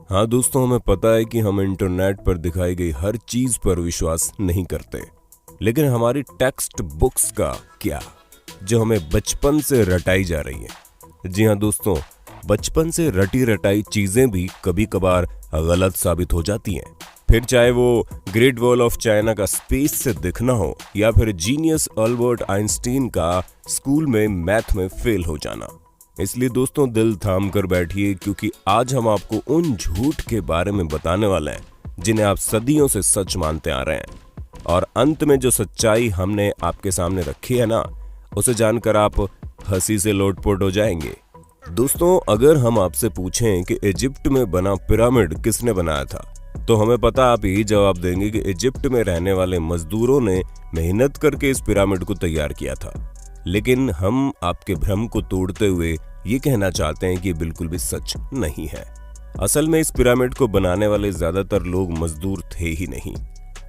हाँ दोस्तों, हमें पता है कि हम इंटरनेट पर दिखाई गई हर चीज पर विश्वास नहीं करते, लेकिन हमारी टेक्स्ट बुक्स का क्या, जो हमें बचपन से रटाई जा रही है। जी हाँ दोस्तों, बचपन से रटी रटाई चीजें भी कभी कभार गलत साबित हो जाती हैं। फिर चाहे वो ग्रेट वॉल ऑफ चाइना का स्पेस से दिखना हो या फिर जीनियस अल्बर्ट आइंस्टीन का स्कूल में मैथ में फेल हो जाना। इसलिए दोस्तों, दिल थाम कर बैठिए, क्योंकि आज हम आपको उन झूठ के बारे में बताने वाले हैं जिन्हें आप सदियों से सच मानते आ रहे हैं। और अंत में जो सच्चाई हमने आपके सामने रखी है ना, उसे जानकर आप हंसी से लोटपोट हो जाएंगे। दोस्तों, अगर हम आपसे पूछें कि इजिप्ट में बना पिरामिड किसने बनाया था, तो हमें पता आप यही जवाब देंगे कि इजिप्ट में रहने वाले मजदूरों ने मेहनत करके इस पिरामिड को तैयार किया था। लेकिन हम आपके भ्रम को तोड़ते हुए ये कहना चाहते हैं कि बिल्कुल भी सच नहीं है। असल में इस पिरामिड को बनाने वाले ज्यादातर लोग मजदूर थे ही नहीं।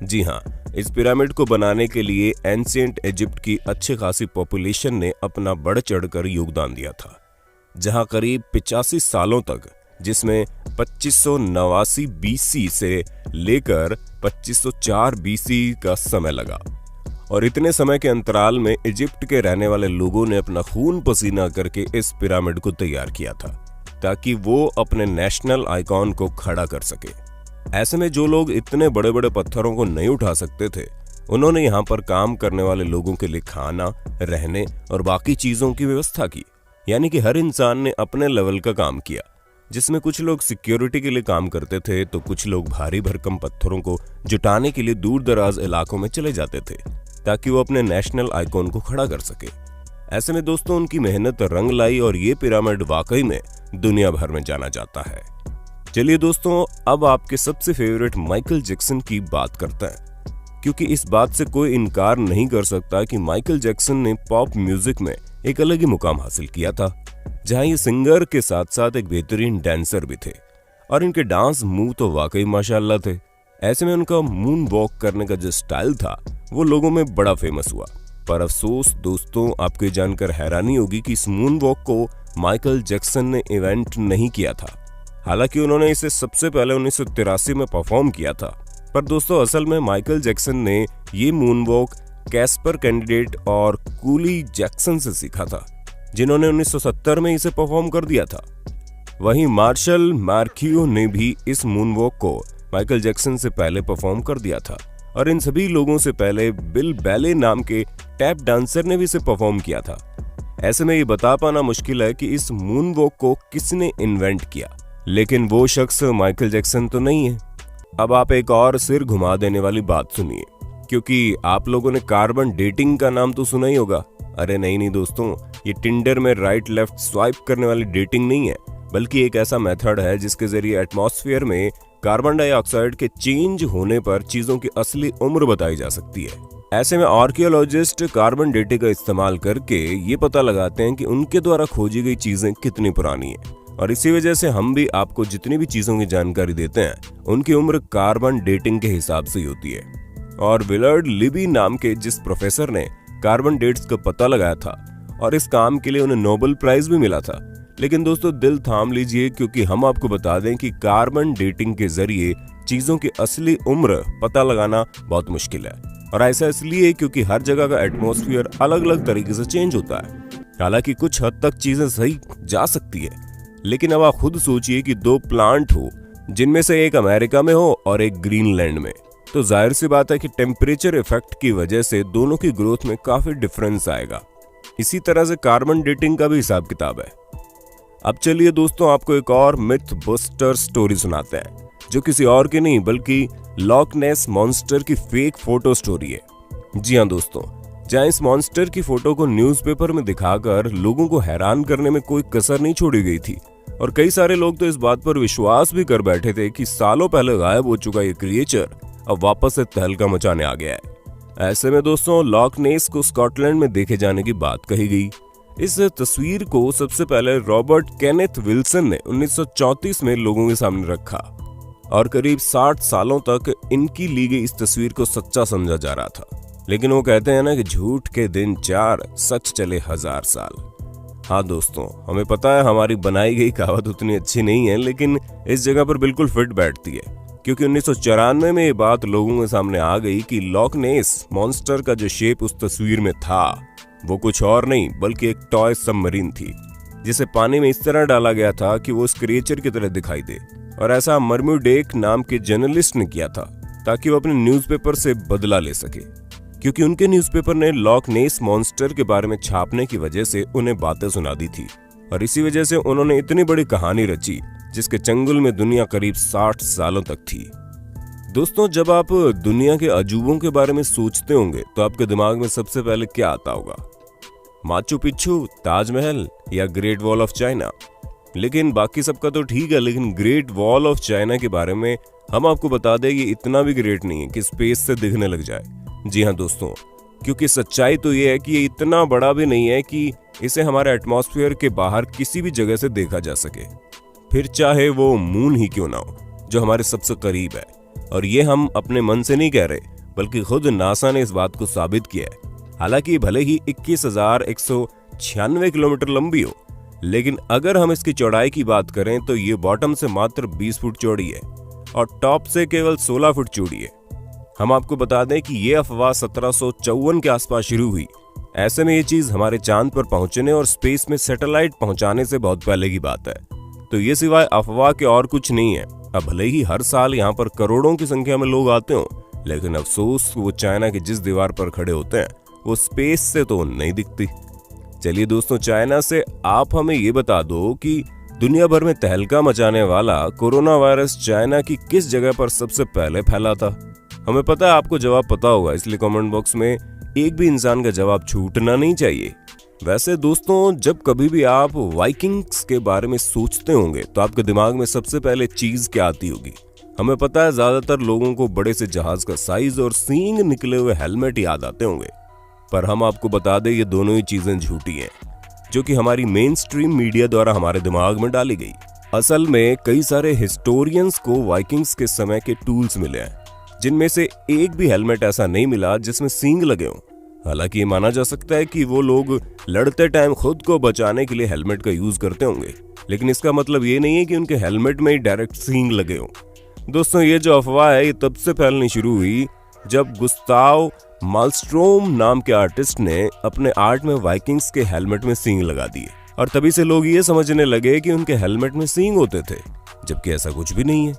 जी हाँ, इस पिरामिड को बनाने के लिए एंशिएंट इजिप्ट की अच्छी खासी पॉपुलेशन ने अपना बढ़ चढ़कर योगदान दिया था, जहां करीब 85 सालों तक, जिसमें 2589 बीसी से लेकर 2504 बीसी का समय लगा। और इतने समय के अंतराल में इजिप्ट के रहने वाले लोगों ने अपना खून पसीना करके इस पिरामिड को तैयार किया था, ताकि वो अपने नेशनल आइकॉन को खड़ा कर सके। ऐसे में जो लोग इतने बड़े बड़े पत्थरों को नहीं उठा सकते थे, उन्होंने यहाँ पर काम करने वाले लोगों के लिए खाना, रहने और बाकी चीजों की व्यवस्था की। यानी कि हर इंसान ने अपने लेवल का काम किया, जिसमें कुछ लोग सिक्योरिटी के लिए काम करते थे, तो कुछ लोग भारी भरकम पत्थरों को जुटाने के लिए दूर दराज इलाकों में चले जाते थे, ताकि वो अपने नेशनल आइकॉन को खड़ा कर सके। ऐसे में दोस्तों, उनकी मेहनत रंग लाई और ये पिरामिड वाकई में दुनिया भर में जाना जाता है। चलिए दोस्तों, अब आपके सबसे फेवरेट माइकल जैक्सन की बात करते हैं, क्योंकि इस बात से कोई इनकार नहीं कर सकता कि माइकल जैक्सन ने पॉप म्यूजिक में एक अलग ही मुकाम हासिल किया था, जहां ये सिंगर के साथ साथ एक बेहतरीन डांसर भी थे। और इनके डांस मूव तो वाकई माशाल्लाह थे। ऐसे में उनका मून वॉक करने का जो स्टाइल था, वो लोगों में बड़ा फेमस हुआ। पर अफसोस दोस्तों, आपको ये जानकर हैरानी होगी कि इस मून वॉक को माइकल जैक्सन ने इवेंट नहीं किया था। हालांकि उन्होंने इसे सबसे पहले 1983 में परफॉर्म किया था। पर दोस्तों, असल में माइकल जैक्सन ने ये मून वॉक कैस्पर कैंडिडेट और कूली जैक्सन से सीखा था, जिन्होंने 1970 में इसे परफॉर्म कर दिया था। वहीं मार्शल मार्कियो ने भी इस मून वॉक को माइकल जैक्सन से पहले परफॉर्म कर दिया था। और इन सभी लोगों से पहले बिल बैले नाम के टैप डांसर ने भी इसे परफॉर्म किया था। ऐसे में ये बता पाना मुश्किल है कि इस मून वॉक को किसने इन्वेंट किया, लेकिन वो शख्स माइकल जैक्सन तो नहीं है। अब आप एक और सिर घुमा देने वाली बात सुनिए, क्योंकि आप लोगों ने कार्बन डेटिंग का नाम तो सुना ही होगा। अरे नहीं दोस्तों, ये टिंडर में राइट लेफ्ट स्वाइप करने वाली डेटिंग नहीं है, बल्कि एक ऐसा मेथड है जिसके जरिए एटमॉस्फेयर में कार्बन डाइऑक्साइड के चेंज होने पर चीजों की असली उम्र बताई जा सकती है। ऐसे में आर्कियोलॉजिस्ट कार्बन डेटिंग का इस्तेमाल करके ये पता लगाते हैं कि उनके द्वारा खोजी गई चीजें कितनी पुरानी है। और इसी वजह से हम भी आपको जितनी भी चीजों की जानकारी देते हैं, उनकी उम्र कार्बन डेटिंग के हिसाब से ही होती है। और विलर्ड लिबी नाम के जिस प्रोफेसर ने कार्बन डेट्स का पता लगाया था, और इस काम के लिए उन्हें नोबेल प्राइज भी मिला था। लेकिन दोस्तों, दिल थाम लीजिए, क्योंकि हम आपको बता दें कि कार्बन डेटिंग के जरिए चीजों की असली उम्र पता लगाना बहुत मुश्किल है। और ऐसा इसलिए क्योंकि हर जगह का एटमॉस्फेयर अलग अलग तरीके से चेंज होता है। हालांकि कुछ हद तक चीजें सही जा सकती है, लेकिन अब आप खुद सोचिए कि दो प्लांट हो, जिनमें से एक अमेरिका में हो और एक ग्रीनलैंड में, तो जाहिर सी बात है कि टेम्परेचर इफेक्ट की वजह से दोनों की ग्रोथ में काफी डिफरेंस आएगा। इसी तरह से कार्बन डेटिंग का भी हिसाब किताब है। अब चलिए दोस्तों, आपको एक और मिथ बस्टर स्टोरी सुनाते हैं, जो किसी और की नहीं बल्कि लॉक नेस मॉन्स्टर की फेक फोटो स्टोरी है। जी हाँ दोस्तों, जहां इस मॉन्स्टर की फोटो को न्यूज़पेपर में दिखाकर लोगों को हैरान करने में कोई कसर नहीं छोड़ी गई थी। और कई सारे लोग तो इस बात पर विश्वास भी कर बैठे थे कि सालों पहले गायब हो चुका ये क्रिएचर अब वापस से तहलका मचाने आ गया है। ऐसे में दोस्तों, लॉक नेस को स्कॉटलैंड में देखे जाने की बात कही गई। इस तस्वीर को सबसे पहले रॉबर्ट केनेथ विल्सन ने 1934 में लोगों के सामने रखा, और करीब 60 सालों तक इनकी ली गई इस तस्वीर को सच्चा समझा जा रहा था। लेकिन वो कहते हैं ना कि झूठ के दिन 4, सच चले 1000 साल। हाँ दोस्तों, हमें पता है हमारी बनाई गई कहावत उतनी अच्छी नहीं है, लेकिन इस जगह पर बिल्कुल फिट बैठती है, क्योंकि 1994 में ये बात लोगों के सामने आ गई कि लॉक नेस मॉन्स्टर का जो शेप उस तस्वीर में था वो कुछ और नहीं बल्कि एक टॉय सबमरीन थी, जिसे पानी में इस तरह डाला गया था कि वो उस क्रिएचर की तरह दिखाई दे। और ऐसा मर्म्यूडेक नाम के जर्नलिस्ट ने किया था ताकि वो अपने न्यूज़पेपर से बदला ले सके, क्योंकि उनके न्यूज़पेपर ने लॉक नेस मॉन्स्टर के बारे में छापने की वजह से उन्हें बातें सुना दी थी। और इसी वजह से उन्होंने इतनी बड़ी कहानी रची जिसके चंगुल में दुनिया करीब 60 सालों तक थी। दोस्तों, जब आप दुनिया के अजूबों के बारे में सोचते होंगे तो आपके दिमाग में सबसे पहले क्या आता होगा? माचू पिच्चू, ताजमहल या ग्रेट वॉल ऑफ चाइना? लेकिन बाकी सबका तो ठीक है, लेकिन ग्रेट वॉल ऑफ चाइना के बारे में हम आपको बता दें ये इतना भी ग्रेट नहीं है कि स्पेस से दिखने लग जाए। जी हाँ दोस्तों, क्योंकि सच्चाई तो ये है कि ये इतना बड़ा भी नहीं है कि इसे हमारे एटमॉस्फेयर के बाहर किसी भी जगह से देखा जा सके, फिर चाहे वो मून ही क्यों ना हो जो हमारे सबसे करीब है। और ये हम अपने मन से नहीं कह रहे, बल्कि खुद नासा ने इस बात को साबित किया है। हालांकि भले ही 21,196 किलोमीटर लंबी हो, लेकिन अगर हम इसकी चौड़ाई की बात करें तो ये बॉटम से मात्र 20 फुट चौड़ी है और टॉप से केवल 16 फुट चौड़ी है। हम आपको बता दें कि ये अफवाह 1754 के आसपास शुरू हुई। ऐसे में ये चीज हमारे चांद पर पहुंचने और स्पेस में सैटेलाइट पहुंचाने से बहुत पहले की बात है, तो ये सिवाय अफवाह के और कुछ नहीं है। अब भले ही हर साल यहाँ पर करोड़ों की संख्या में लोग आते हो, लेकिन अफसोस वो चाइना की जिस दीवार पर खड़े होते हैं वो स्पेस से तो नहीं दिखती। चलिए दोस्तों, चाइना से आप हमें ये बता दो कि दुनिया भर में तहलका मचाने वाला कोरोना वायरस चाइना की किस जगह पर सबसे पहले फैला था? हमें पता है आपको जवाब पता होगा, इसलिए कमेंट बॉक्स में एक भी इंसान का जवाब छूटना नहीं चाहिए। वैसे दोस्तों, जब कभी भी आप वाइकिंग्स के बारे में सोचते होंगे तो आपके दिमाग में सबसे पहले चीज क्या आती होगी? हमें पता है ज्यादातर लोगों को बड़े से जहाज का साइज और सींग निकले हुए हेलमेट याद आते होंगे, पर हम आपको बता दें ये दोनों ही चीजें झूठी हैं, जो कि हमारी मेन स्ट्रीम मीडिया द्वारा हमारे दिमाग में डाली गई। असल में कई सारे हिस्टोरियंस को वाइकिंग्स के समय के टूल्स मिले हैं, जिनमें से एक भी हेलमेट ऐसा नहीं मिला जिसमें सींग लगे हों। हालांकि ये माना जा सकता है कि वो लोग लड़ते टाइम खुद को बचाने के लिए हेलमेट का यूज करते होंगे, लेकिन इसका मतलब ये नहीं है कि उनके हेलमेट में ही डायरेक्ट सींग लगे हों। दोस्तों, ये जो अफवाह है ये तब से फैलनी शुरू हुई जब गुस्ताव मालस्ट्रोम नाम के आर्टिस्ट ने अपने आर्ट में वाइकिंग्स के हेलमेट में सींग लगा दिए, और तभी से लोग ये समझने लगे कि उनके हेलमेट में सींग होते थे, जबकि ऐसा कुछ भी नहीं है।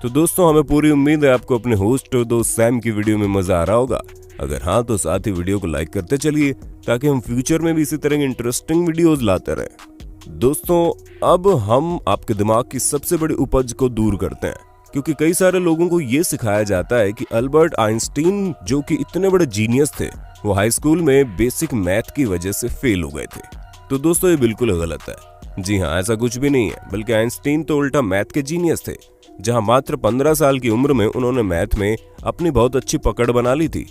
तो दोस्तों, हमें पूरी उम्मीद है आपको अपने होस्ट और दोस्त सैम की वीडियो में मजा आ रहा होगा। अगर हाँ तो साथ ही वीडियो को लाइक करते चलिए ताकि हम फ्यूचर में भी इसी तरह की इंटरेस्टिंग वीडियोस लाते रहें। दोस्तों, अब हम आपके दिमाग की सबसे बड़ी उपज को दूर करते हैं, क्योंकि कई सारे लोगों को ये सिखाया जाता है कि अल्बर्ट आइंस्टीन जो कि इतने बड़े जीनियस थे, वो हाई स्कूल में बेसिक मैथ की वजह से फेल हो गए थे। तो दोस्तों, ये बिल्कुल गलत है। जी हाँ, ऐसा कुछ भी नहीं है, बल्कि आइंस्टीन तो उल्टा मैथ के जीनियस थे, जहां मात्र 15 साल की उम्र में उन्होंने मैथ में अपनी बहुत अच्छी पकड़ बना ली थी।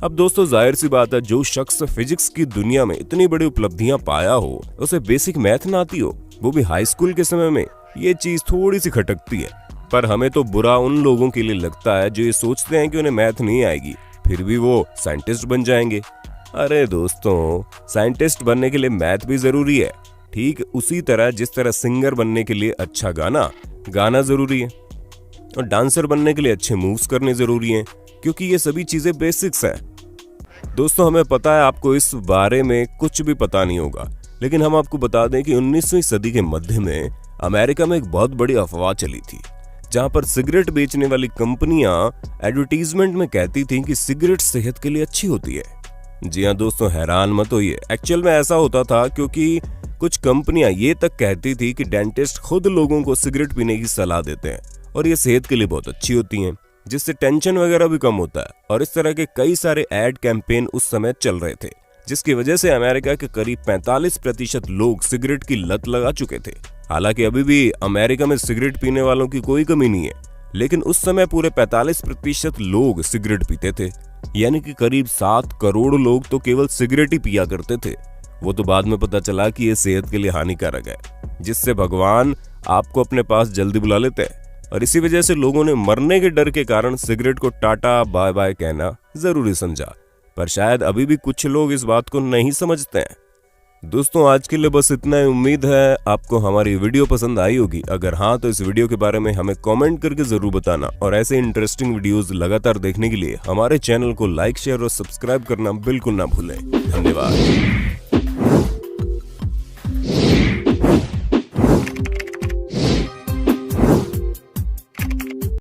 अब दोस्तों, जाहिर सी बात है, जो शख्स फिजिक्स की दुनिया में इतनी बड़ी उपलब्धियां पाया हो, उसे बेसिक मैथ ना आती हो, वो भी हाई स्कूल के समय में, ये चीज थोड़ी सी खटकती है। पर हमें तो बुरा उन लोगों के लिए लगता है जो ये सोचते हैं कि उन्हें मैथ नहीं आएगी, फिर भी वो साइंटिस्ट बन जाएंगे। अरे दोस्तों, साइंटिस्ट बनने के लिए मैथ भी जरूरी है, ठीक उसी तरह जिस तरह सिंगर बनने के लिए अच्छा गाना जरूरी है, और डांसर बनने के लिए अच्छे मूव्स करने जरूरी हैं, क्योंकि ये सभी चीजें बेसिक्स हैं। दोस्तों, हमें पता है आपको इस बारे में कुछ भी पता नहीं होगा, लेकिन हम आपको बता दें कि 19वीं सदी के मध्य में अमेरिका में एक बहुत बड़ी अफवाह चली थी, जहां पर सिगरेट बेचने वाली कंपनियां एडवर्टीजमेंट में कहती थीं कि सिगरेट सेहत के लिए अच्छी होती है। जी हाँ दोस्तों, हैरान मत होइए, एक्चुअल में ऐसा होता था क्योंकि कुछ कंपनियां ये तक कहती थी कि डेंटिस्ट खुद लोगों को सिगरेट पीने की सलाह देते हैं और ये सेहत के लिए बहुत अच्छी होती हैं, जिससे टेंशन वगैरह भी कम होता है। और इस तरह के कई सारे एड कैंपेन उस समय चल रहे थे, जिसकी वजह से अमेरिका के करीब 45% लोग सिगरेट की लत लगा चुके थे। हालांकि अभी भी अमेरिका में सिगरेट पीने वालों की कोई कमी नहीं है, लेकिन उस समय पूरे 45% लोग सिगरेट पीते थे, यानी कि करीब 7 करोड़ लोग तो केवल सिगरेट ही पिया करते थे। वो तो बाद में पता चला कि ये सेहत के लिए हानिकारक है, जिससे भगवान आपको अपने पास जल्दी बुला लेते हैं, और इसी वजह से लोगों ने मरने के डर के कारण सिगरेट को टाटा बाय बाय कहना जरूरी समझा। पर शायद अभी भी कुछ लोग इस बात को नहीं समझते हैं। दोस्तों आज के लिए बस इतना ही। उम्मीद है आपको हमारी वीडियो पसंद आई होगी। अगर हाँ तो इस वीडियो के बारे में हमें कमेंट करके जरूर बताना और ऐसे इंटरेस्टिंग वीडियोस लगातार देखने के लिए हमारे चैनल को लाइक, शेयर और सब्सक्राइब करना बिल्कुल ना भूलें। धन्यवाद।